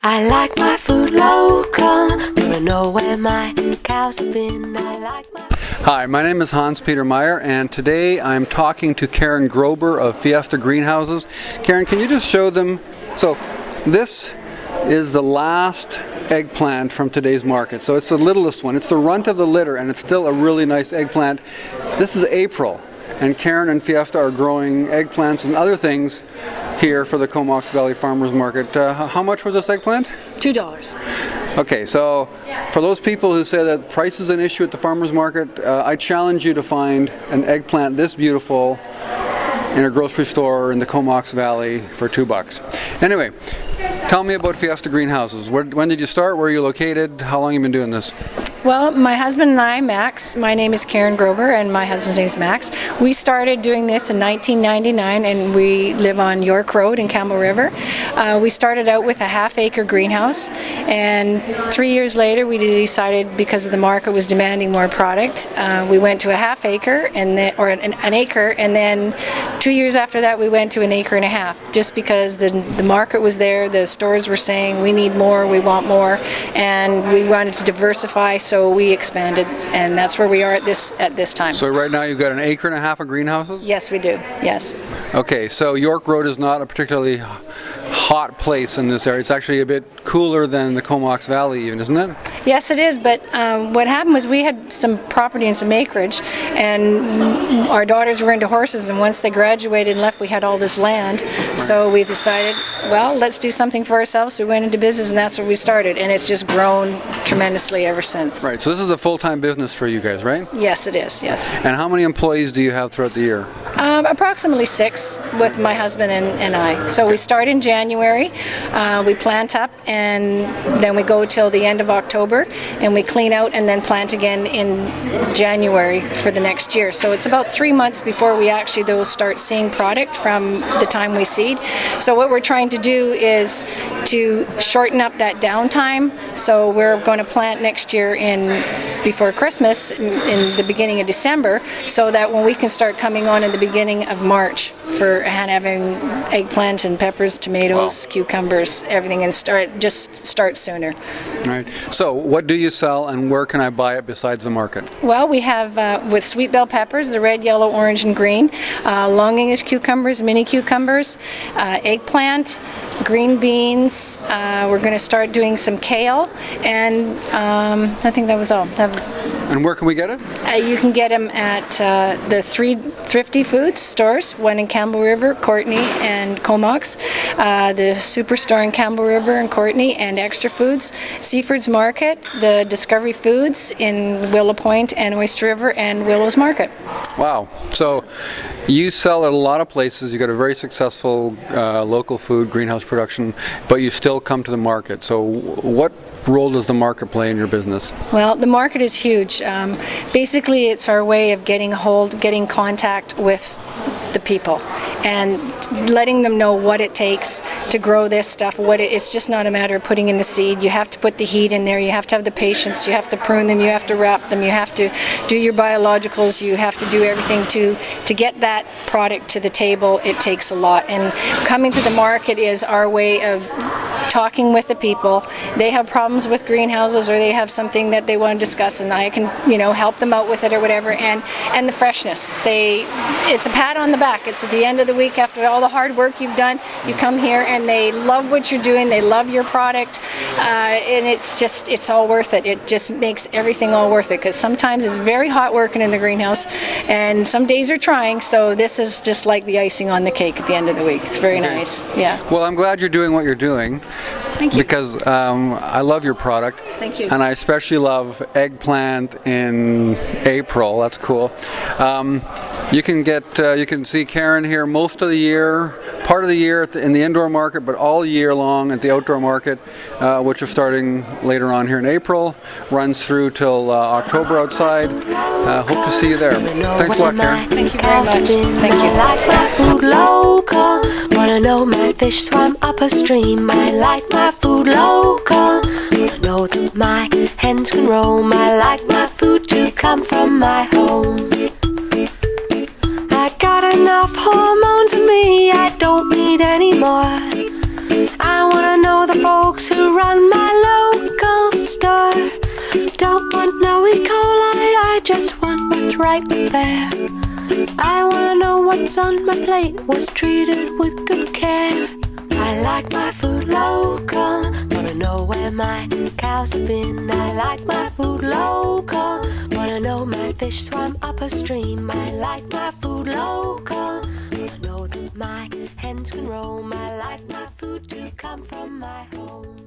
I like my food local. Wanna know where my cows have been. I like my... Hi, my name is Hans-Peter Meyer, and today I'm talking to Karen Grober of Fiesta Greenhouses. Karen, can you just show them? So this is the last eggplant from today's market. So it's the littlest one. It's the runt of the litter, and it's still a really nice eggplant. This is April, and Karen and Fiesta are growing eggplants and other things here for the Comox Valley Farmers Market. How much was this eggplant? $2. Okay, so for those people who say that price is an issue at the farmers market, I challenge you to find an eggplant this beautiful in a grocery store in the Comox Valley for $2. Anyway, tell me about Fiesta Greenhouses. When did you start? Where are you located? How long have you been doing this? Well, my husband and I, Max, my name is Karen Grober and my husband's name is Max. We started doing this in 1999 and we live on York Road in Campbell River. We started out with a half-acre greenhouse, and 3 years later we decided, because the market was demanding more product, we went to a half-acre and then, or an acre, and then 2 years after that we went to an acre and a half, just because the market was there, the stores were saying we need more, we want more, and we wanted to diversify, so we expanded, and that's where we are at this time. So right now you've got an acre and a half of greenhouses? Yes, we do. Yes. Okay, so York Road is not a particularly hot place in this area. It's actually a bit cooler than the Comox Valley even, isn't it? Yes, it is, but what happened was we had some property and some acreage, and our daughters were into horses, and once they graduated and left, we had all this land. Right. So we decided, well, let's do something for ourselves. So we went into business, and that's where we started, and it's just grown tremendously ever since. Right, so this is a full-time business for you guys, right? Yes, it is, yes. And how many employees do you have throughout the year? Approximately 6 with my husband and I. So we start in January, we plant up, and then we go till the end of October, and we clean out and then plant again in January for the next year. So it's about 3 months before we actually start seeing product from the time we seed. So what we're trying to do is to shorten up that downtime. So we're going to plant next year before Christmas in the beginning of December, so that when we can start coming on in the beginning of March for having eggplant and peppers, tomatoes, cucumbers, everything, and start sooner. Right. So what do you sell, and where can I buy it besides the market? Well, we have with sweet bell peppers, the red, yellow, orange, and green, long English cucumbers, mini cucumbers, eggplant, green beans. We're going to start doing some kale, and I think that was all. And where can we get it? You can get them at the 3 Thrifty Foods stores, one in Campbell River, Courtenay, and Comox, the Superstore in Campbell River and Courtenay, and Extra Foods, Seaford's Market, the Discovery Foods in Willow Point and Oyster River, and Willow's Market. Wow. So you sell at a lot of places. You've got a very successful local food greenhouse production, but you still come to the market. So what role does the market play in your business? Well, the market is huge. Basically, it's our way of getting contact with the people and letting them know what it takes to grow this stuff. It's just not a matter of putting in the seed. You have to put the heat in there. You have to have the patience. You have to prune them. You have to wrap them. You have to do your biologicals. You have to do everything to get that product to the table. It takes a lot. And coming to the market is our way of talking with the people. They have problems with greenhouses, or they have something that they want to discuss, and I can, help them out with it or whatever. And the freshness. It's a pat on the back. It's at the end of the week after all the hard work you've done. You come here and they love what you're doing. They love your product, and it's all worth it. It just makes everything all worth it, because sometimes it's very hot working in the greenhouse, and some days are trying. So this is just like the icing on the cake at the end of the week. It's very nice. Yeah. Well, I'm glad you're doing what you're doing. Thank you. Because I love your product. Thank you. And I especially love eggplant in April. That's cool. You can see Karen here most of the year, part of the year in the indoor market, but all year long at the outdoor market, which is starting later on here in April, runs through till October outside. Hope to see you there. Thanks a lot, Karen. Thank you very much. Thank you. I like my food local. Wanna know my fish swam up a stream. I like my food local. Wanna know that my hens can roam. I like my food to come from my home. I got enough hormones in me, I don't need any more. I wanna know the folks who run treated right and fair. I wanna know what's on my plate was treated with good care. I like my food local, wanna know where my cows have been. I like my food local, wanna know my fish swam up a stream. I like my food local, wanna know that my hens can roam. I like my food to come from my home.